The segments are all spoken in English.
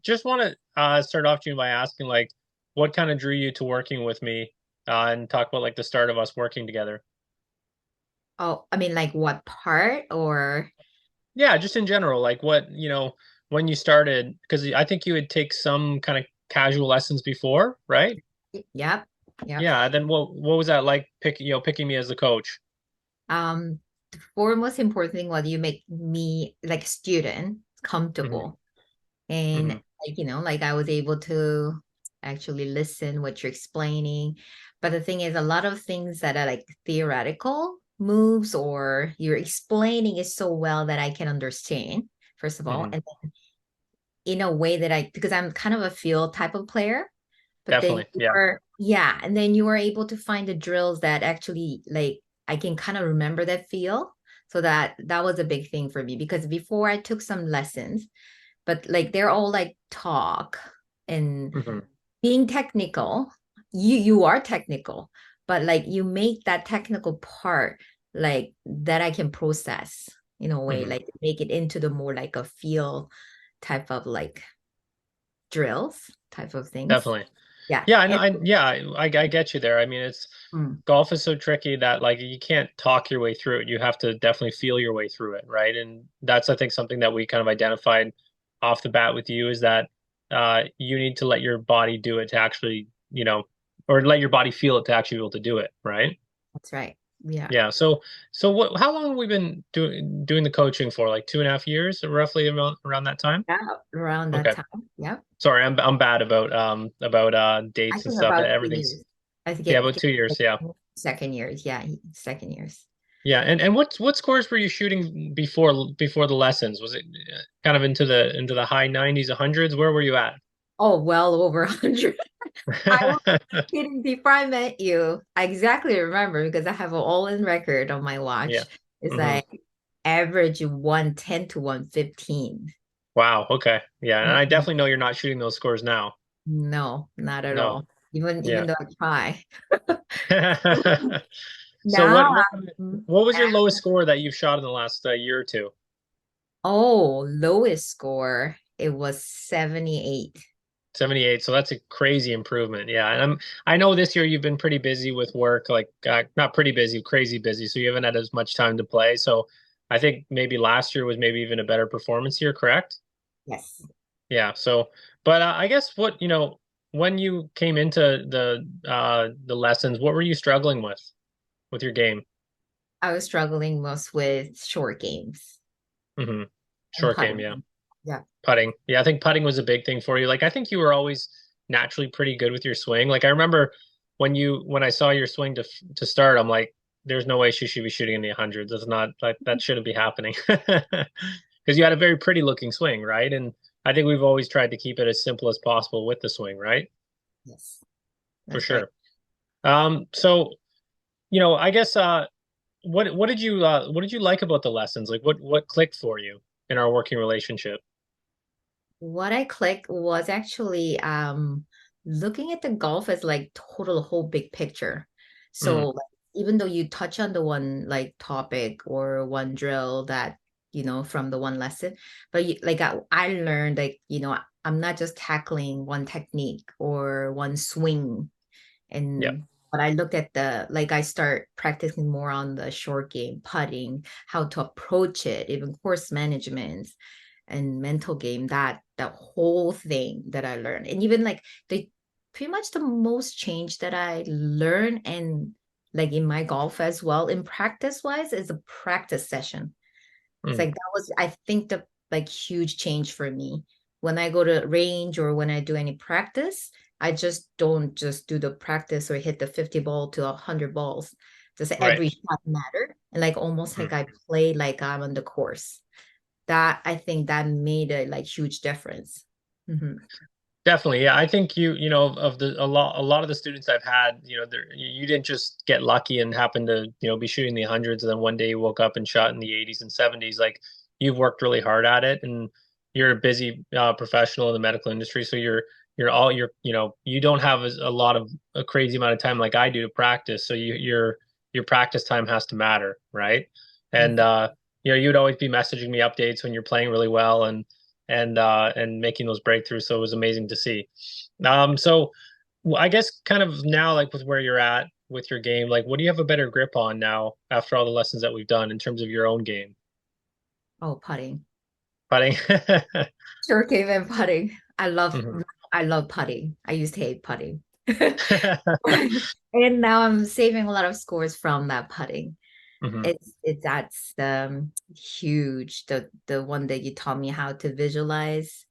just want to start off, June, by asking like, what kind of drew you to working with me, and talk about like the start of us working together. Oh, I mean, like what part or Yeah, just in general, like what, when you started, because I think you would take some kind of casual lessons before, right? yep, yep. Yeah. Then what was that like picking me as the coach? The foremost important thing was you make me like student Hmm. comfortable. And Hmm. like I was able to actually listen what you're explaining. But the thing is, a lot of things that are like theoretical moves or you're explaining it so well that I can understand, first of all. Hmm. And in a way that because I'm kind of a field type of player, but then Definitely. Yeah. yeah, and then you are able to find the drills that actually like I can kind of remember that feel. So that was a big thing for me because before I took some lessons, but like they're all like talk and Hmm. being technical. You are technical, but like you make that technical part like that I can process in a way, Hmm. like make it into the more like a feel type of like drills type of things. Definitely. Yeah. Yeah, And yeah, I get you there. I mean, it's mm, golf is so tricky that like you can't talk your way through it. You have to definitely feel your way through it, right? And that's I think something that we kind of identified off the bat with you is that you need to let your body do it to actually, or let your body feel it to actually be able to do it, right? that's right. Yeah. Yeah. So what? How long have we been doing the coaching for? Like 2.5 years, roughly around that time. Yeah. Around that Okay. time. Yeah. Sorry, I'm bad about I dates and think stuff. about two Everything's years. I think yeah, about 2 years. Yeah. second years. Yeah. Second years. Yeah, and what scores were you shooting before the lessons? Was it kind of into the high 90s, hundreds? Where were you at? Oh, well over 100. I was kidding before I met you. I exactly remember because I have an all-in record on my Yeah. watch. It's Hmm. like average 110 to 115. Wow. Okay. Yeah, and I Mhm. definitely know you're not shooting those scores now. No, not at No. all. Even Yeah. though I try. So Now, what was your lowest score that you've shot in the last year or two? oh, lowest score, it was 78. 78. So that's a crazy improvement. Yeah. And I know this year you've been pretty busy with work, like not pretty busy, crazy busy. So you haven't had as much time to play. So I think maybe last year was maybe even a better performance year, correct? Yes. Yeah. So, but I guess when you came into the lessons, what were you struggling with your game? I was struggling most with short games Hmm. and Short game, yeah. putting. Yeah. Putting. Yeah, I think putting was a big thing for you. Like I think you were always naturally pretty good with your swing. Like I remember when I saw your swing to start, I'm like, there's no way she should be shooting in the hundreds. That's not like that shouldn't be happening. Because you had a very pretty looking swing, right? And I think we've always tried to keep it as simple as possible with the swing, right? Yes. For That's right. sure. So I guess what did you like about the lessons? Like what clicked for you in our working relationship? What I clicked was actually looking at the golf as like total whole big picture. Mm, So like, even though you touch on the one like topic or one drill that from the one lesson, but like I learned like I'm not just tackling one technique or one swing, yeah. and but I looked at the like I start practicing more on the short game, putting, how to approach it, even course management and mental game, that whole thing that I learned. And even like the pretty much the most change that I learned and like in my golf as well, in practice wise, is a practice session. It's Mm, like that was, I think, the like huge change for me. When I go to range or when I do any practice, I just don't just do the practice or hit the 50 ball to 100 balls. Just right. every shot matter. And like almost Mm. like I play like I'm on the course. That I think that made a like huge difference. Mhm. Definitely, yeah. I think of a lot of the students I've had, you didn't just get lucky and happen to be shooting the hundreds, and then one day you woke up and shot in the 80s and 70s. Like you've worked really hard at it, and you're a busy professional in the medical industry, so you don't have a lot of a crazy amount of time like I do to practice. So your practice time has to matter, right? And Ex- you'd always be messaging me updates when you're playing really well, and making those breakthroughs. So it was amazing to see. So I guess kind of now, like with where you're at with your game, like what do you have a better grip on now after all the lessons that we've done in terms of your own game? Oh, putting. Putting. Sure game and putting. Mhm. I love putting. I used to hate putting. And now I'm saving a lot of scores from that putting. Mhm. That's huge. The one that you taught me how to visualize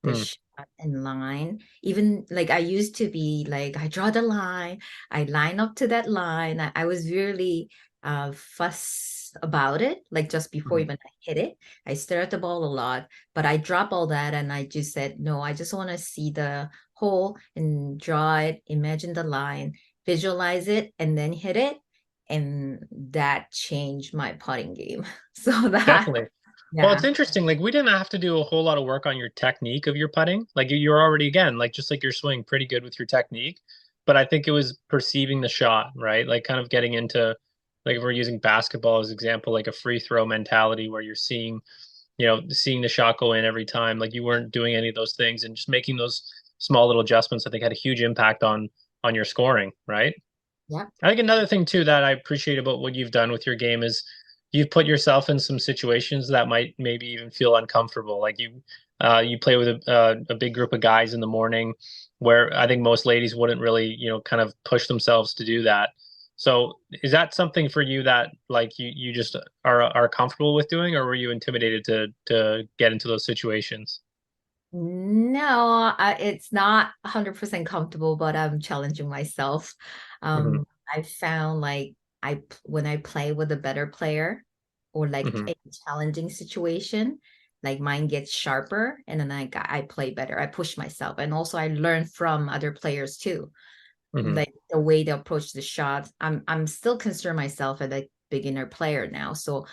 the Mm. shot in line. Even like I used to be like I draw the line, I line up to that line. I was really fuss about it, like just before Mhm. even I hit it. I stare at the ball a lot, but I drop all that and I just said, no, I just want to see the hole and draw it, imagine the line, visualize it, and then hit it, and that changed my putting game. So that, Definitely. Well, it's yeah, interesting. Like we didn't have to do a whole lot of work on your technique of your putting. Like you're already again, like just like your swing, pretty good with your technique. But I think it was perceiving the shot, right? Like kind of getting into like if we're using basketball as example, like a free throw mentality where you're seeing, seeing the shot go in every time. Like you weren't doing any of those things and just making those small little adjustments, I think had a huge impact on your scoring, right? yeah. I think another thing too that I appreciate about what you've done with your game is you've put yourself in some situations that might maybe even feel uncomfortable. Like you play with a big group of guys in the morning, where I think most ladies wouldn't really, kind of push themselves to do that. So is that something for you that like you just are comfortable with doing, or were you intimidated to get into those situations? No, it's not 100% comfortable, but I'm challenging myself. Hmm. I found like when I play with a better player or like Hmm. a challenging situation, like mine gets sharper and then I play better. I push myself and also I learn from other players too. Hmm. Like the way they approach the shots. I'm still consider myself as a beginner player now. So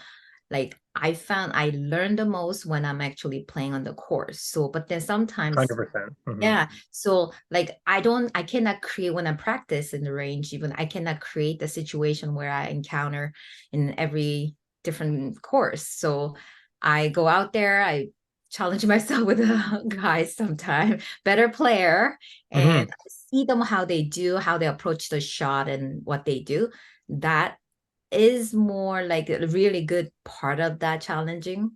like I found I learn the most when I'm actually playing on the course. So but then sometimes 100%. Hmm. yeah. So like I cannot create when I practice in the range, even I cannot create the situation where I encounter in every different course. So I go out there, I challenge myself with the guys sometimes, better player, and Hmm. I see them how they do, how they approach the shot and what they do. That is more like a really good part of that challenging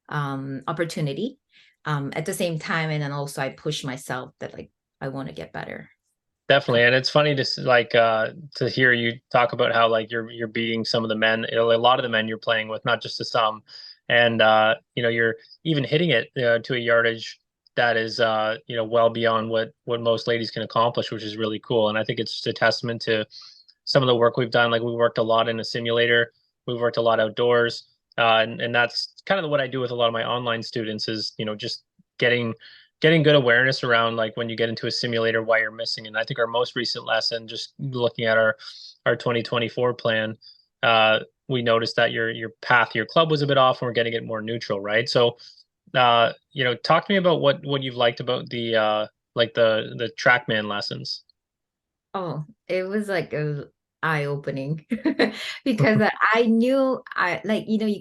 opportunity at the same time. And then also I push myself that like I want to get better. Definitely, and it's funny to like to hear you talk about how like you're beating some of the men, a lot of the men you're playing with, not just to some, and you're even hitting it to a yardage that is well beyond what most ladies can accomplish, which is really cool. And I think it's just a testament to some of the work we've done. Like we worked a lot in a simulator, we've worked a lot outdoors, and that's kind of what I do with a lot of my online students is just getting getting good awareness around like when you get into a simulator why you're missing. And I think our most recent lesson, just looking at our 2024 plan, we noticed that your path, your club was a bit off, and we're getting it more neutral, right? So, talk to me about what you've liked about the like the TrackMan lessons. Oh, it was like a eye-opening because I knew I like you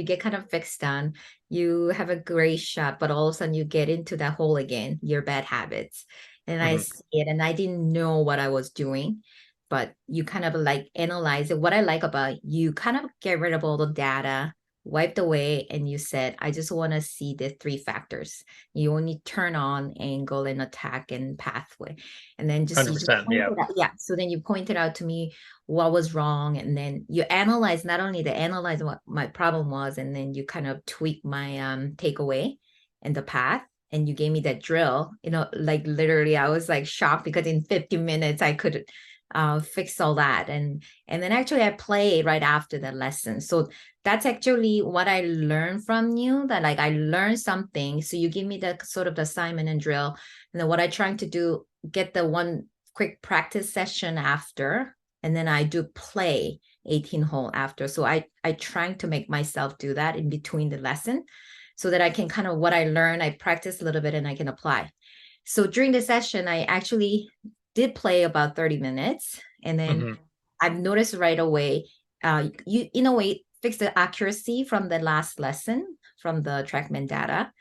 get kind of fixed on you have a great shot, but all of a sudden you get into that hole again, your bad habits. And I Hmm. see it and I didn't know what I was doing, but you kind of like analyze it. What I like about you kind of get rid of all the data, wiped away, and you said, I just want to see the three factors. You only turn on angle and attack and pathway, and then just you just 100%. Yeah. pointed out, yeah, so then you pointed out to me what was wrong, and then you analyze not only to analyze what my problem was, and then you kind of tweak my takeaway and the path, and you gave me that drill, like literally I was like shocked because in 50 minutes I could fix all that, and then actually I played right after the lesson. So that's actually what I learned from you, that like I learned something, so you give me the sort of the assignment and drill, and then what I trying to do, get the one quick practice session after, and then I do play 18 hole after. So I trying to make myself do that in between the lesson so that I can kind of what I learn, I practice a little bit and I can apply. So during the session, I actually did play about 30 minutes. And then Hmm. I've noticed right away, you in a way fix the accuracy from the last lesson from the TrackMan data.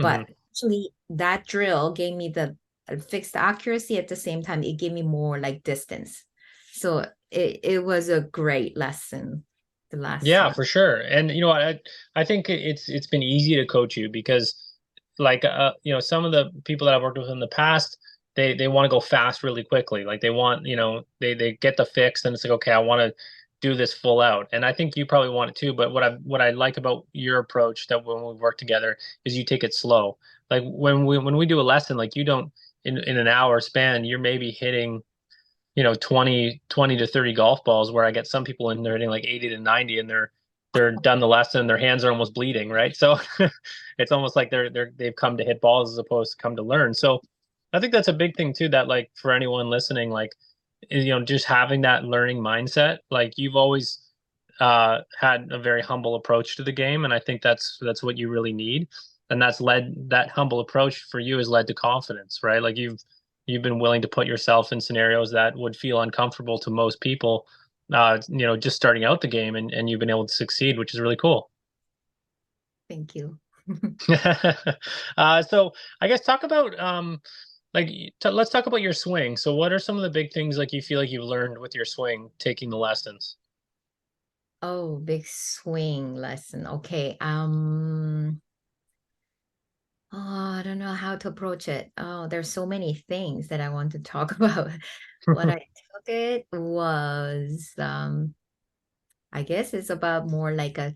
But Hmm. actually, that drill gave me the fixed accuracy at the same time. It gave me more like distance. So it was a great lesson the last Yeah, time. for sure. And you know what, I think it's been easy to coach you because like you know, some of the people that I've worked with in the past, they want to go fast really quickly. Like they want, you know, they get the fix and it's like, okay, I want to do this full out. And I think you probably want it too, but what I like about your approach that when we work together is you take it slow. Like when we do a lesson, like you don't in an hour span, you're maybe hitting, you know, 20 to 30 golf balls where I get some people in there hitting like 80 to 90 and they're done the lesson, their hands are almost bleeding, right? So it's almost like they've come to hit balls as opposed to come to learn. So I think that's a big thing too, that like for anyone listening, like you know, just having that learning mindset, like you've always had a very humble approach to the game, and I think that's what you really need. And that humble approach for you has led to confidence, right? Like you've been willing to put yourself in scenarios that would feel uncomfortable to most people, you know, just starting out the game, and you've been able to succeed, which is really cool. Thank you. So I guess talk about like let's talk about your swing. So what are some of the big things like you feel like you've learned with your swing taking the lessons? Oh, big swing lesson. Okay. Oh, I don't know how to approach it. Oh, there's so many things that I want to talk about. What I took it was I guess it's about more like a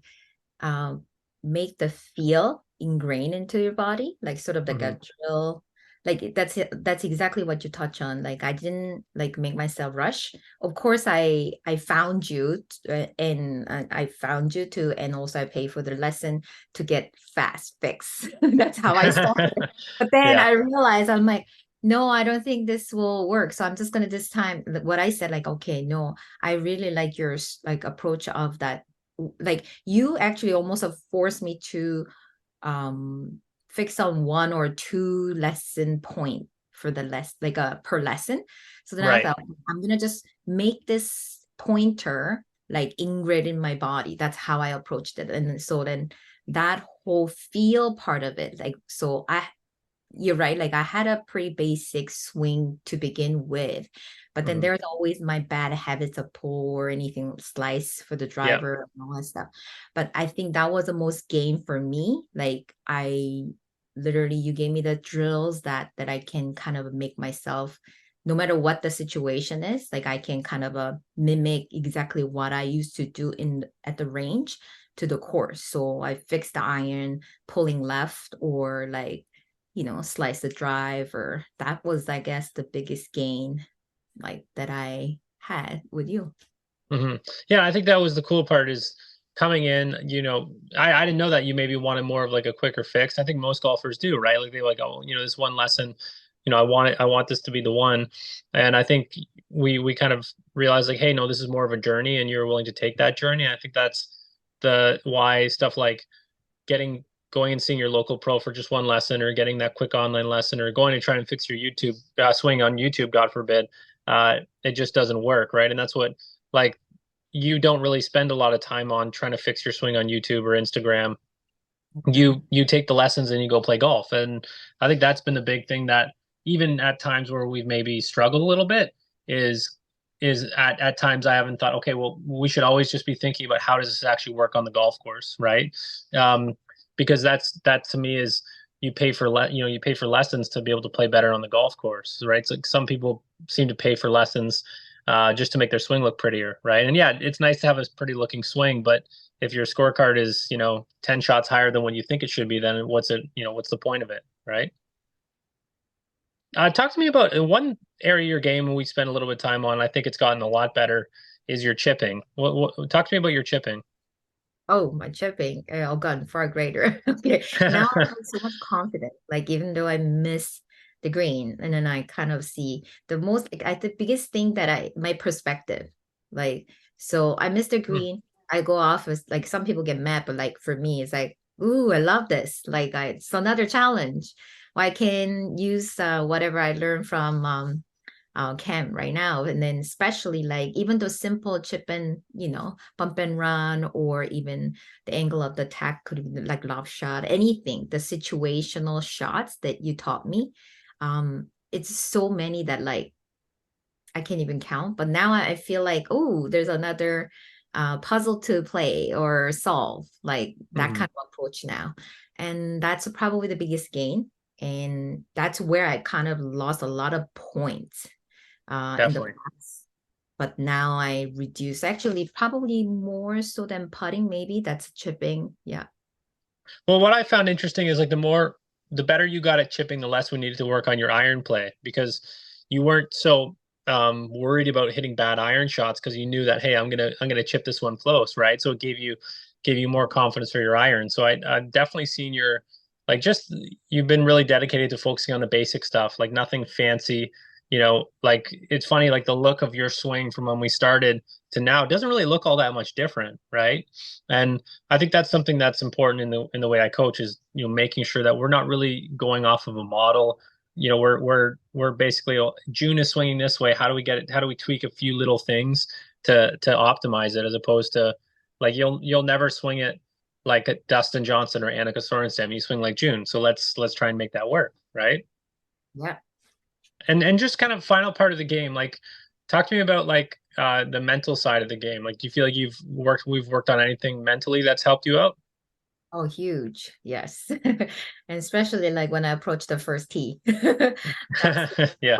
um, make the feel ingrained into your body, like sort of like Hmm. a drill. Like that's exactly what you touch on. Like I didn't like make myself rush. Of course, I found you and I found you too, and also I paid for the lesson to get fast fix. That's how I started. But then Yeah. I realized I'm like, no, I don't think this will work. So I'm just gonna this time what I said, like, okay, no, I really like your like approach of that like you actually almost have forced me to um fix on one or two lesson point for the less like a per lesson. So then I Right. thought I'm gonna just make this pointer like ingrained in my body. That's how I approached it. And so then that whole feel part of it, like so I you're right. Like I had a pretty basic swing to begin with, but then Hmm. there's always my bad habits of pull or anything slice for the Yeah. driver and all that stuff. But I think that was the most game for me. Like I literally, you gave me the drills that I can kind of make myself, no matter what the situation is, like I can kind of mimic exactly what I used to do in at the range to the course. So I fixed the iron, pulling left or like slice the drive or that was, I guess, the biggest gain like that I had with you. Hmm. Yeah, I think that was the cool part is coming in, you know, I didn't know that you maybe wanted more of like a quicker fix. I think most golfers do, right? Like they like, oh, you know, this one lesson, you know, I want this to be the one. And I think we kind of realized like, hey, no, this is more of a journey and you're willing to take that journey. And I think that's the why stuff like getting going and seeing your local pro for just one lesson or getting that quick online lesson or going and trying to fix your YouTube swing on YouTube, God forbid, it just doesn't work, right? And that's what like you don't really spend a lot of time on trying to fix your swing on YouTube or Instagram. Right. You take the lessons and you go play golf. And I think that's been the big thing that even at times where we've maybe struggled a little bit is at times I haven't thought, okay, well, we should always just be thinking about how does this actually work on the golf course, right? Um, because that to me is you pay for lessons to be able to play better on the golf course, right? It's like some people seem to pay for lessons just to make their swing look prettier, right? And yeah, it's nice to have a pretty looking swing, but if your scorecard is, you know, 10 shots higher than what you think it should be, then what's the point of it, right? Talk to me about one area of your game we spent a little bit of time on. I think it's gotten a lot better is your chipping. Talk to me about your chipping. Oh, my chipping. Oh, God, far greater. Okay. Now I have so much confidence. Like, even though I miss the green, and then I kind of see the most, like, the biggest thing that my perspective. Like, so I miss the Hmm. green. I go off as, like, some people get mad, but like, for me, it's like, ooh, I love this. Like, it's another challenge. Or I can use whatever I learned from camp right now. And then especially like even those simple chip and, bump and run, or even the angle of the attack could be like lob shot, anything, the situational shots that you taught me. It's so many that like I can't even count. But now I feel like, oh, there's another puzzle to play or solve, like that Hmm. kind of approach now. And that's probably the biggest gain. And that's where I kind of lost a lot of points in the Definitely. past. But now I reduce, actually, probably more so than putting, maybe that's chipping. Yeah. Well, what I found interesting is like the better you got at chipping, the less we needed to work on your iron play because you weren't so worried about hitting bad iron shots because you knew that hey, I'm gonna chip this one close, right? So it gave you more confidence for your iron. So I've definitely seen your like just you've been really dedicated to focusing on the basic stuff, like nothing fancy. Like it's funny, like the look of your swing from when we started to now doesn't really look all that much different, right? And I think that's something that's important in the way I coach is making sure that we're not really going off of a model. We're basically Jeeun is swinging this way. How do we get it? How do we tweak a few little things to optimize it as opposed to like you'll never swing it like a Dustin Johnson or Annika Sorenstam. You swing like Jeeun. So let's try and make that work, right? Yeah. And just kind of final part of the game, like talk to me about like the mental side of the game. Like do you feel like we've worked on anything mentally that's helped you out? Oh, huge. Yes. And especially like when I approached the first tee. That's Yeah,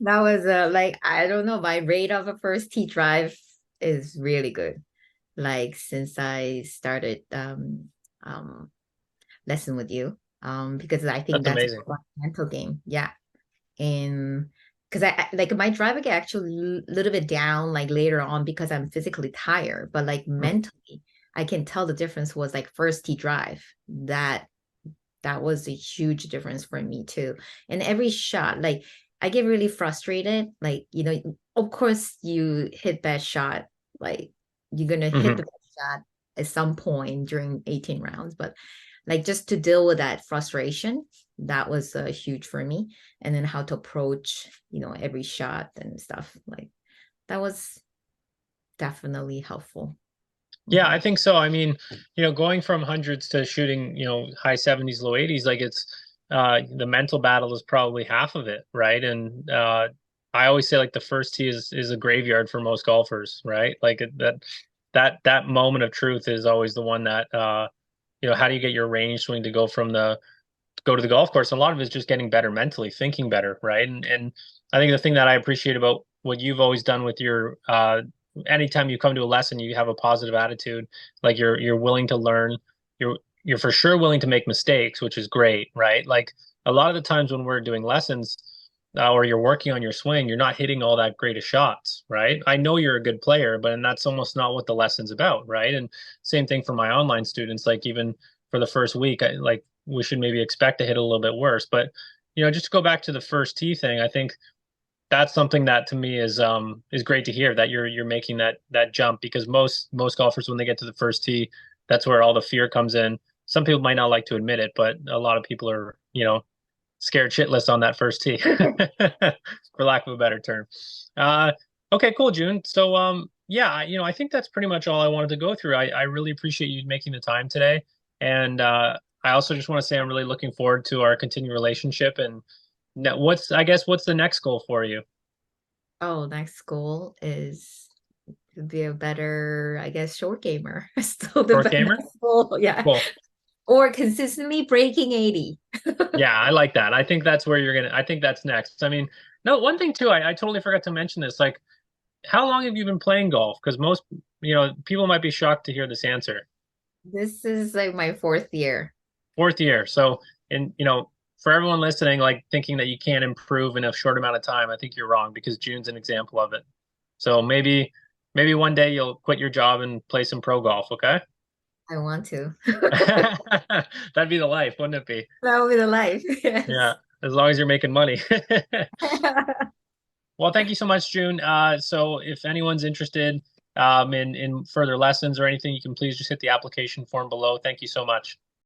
that was like I don't know, my rate of a first tee drive is really good. Like since I started um lesson with you. Because I think that's that's amazing. a mental game. Yeah. And because like my driver get actually a little bit down like later on because I'm physically tired, but like Mhm. mentally, I can tell the difference was like first tee drive. That was a huge difference for me too. And every shot, like I get really frustrated. Like, of course you hit that shot, like you're gonna hit Mhm. the shot at some point during 18 rounds, but like just to deal with that frustration, that was huge for me. And then how to approach, every shot and stuff. Like that was definitely helpful. Yeah, Mhm. I think so. I mean, going from hundreds to shooting, high 70s, low 80s, like it's the mental battle is probably half of it, right? And I always say like the first tee is a graveyard for most golfers, right? Like that moment of truth is always the one that how do you get your range swing to go to the golf course? And a lot of it is just getting better mentally, thinking better, right? And I think the thing that I appreciate about what you've always done with your anytime you come to a lesson, you have a positive attitude, like you're willing to learn, you're for sure willing to make mistakes, which is great, right? Like a lot of the times when we're doing lessons or you're working on your swing, you're not hitting all that great of shots, right? I know you're a good player, but and that's almost not what the lesson's about, right? And same thing for my online students, like even for the first week, like we should maybe expect to hit a little bit worse. But just to go back to the first tee thing, I think that's something that to me is great to hear that you're making that jump because most golfers when they get to the first tee, that's where all the fear comes in. Some people might not like to admit it, but a lot of people are, scared shitless on that first tee, for lack of a better term. Uh, okay, cool, June. So, yeah, I think that's pretty much all I wanted to go through. I really appreciate you making the time today, and I also just want to say I'm really looking forward to our continued relationship. And I guess, what's the next goal for you? Oh, next goal is to be a better, I guess, short gamer. Still the Short gamer? best goal. Yeah. Cool. Or consistently breaking 80. Yeah, I like that. I think that's where I think that's next. I mean, no, one thing too, I totally forgot to mention this. Like, how long have you been playing golf? Because most, people might be shocked to hear this answer. This is like my fourth year. Fourth year. So, and for everyone listening, like thinking that you can't improve in a short amount of time, I think you're wrong because June's an example of it. So maybe one day you'll quit your job and play some pro golf, okay? I want to. That'd be the life, wouldn't it be? That will be the life. Yeah, Yes. as long as you're making money. Well, thank you so much, June. So if anyone's interested in further lessons or anything, you can please just hit the application form below. Thank you so much.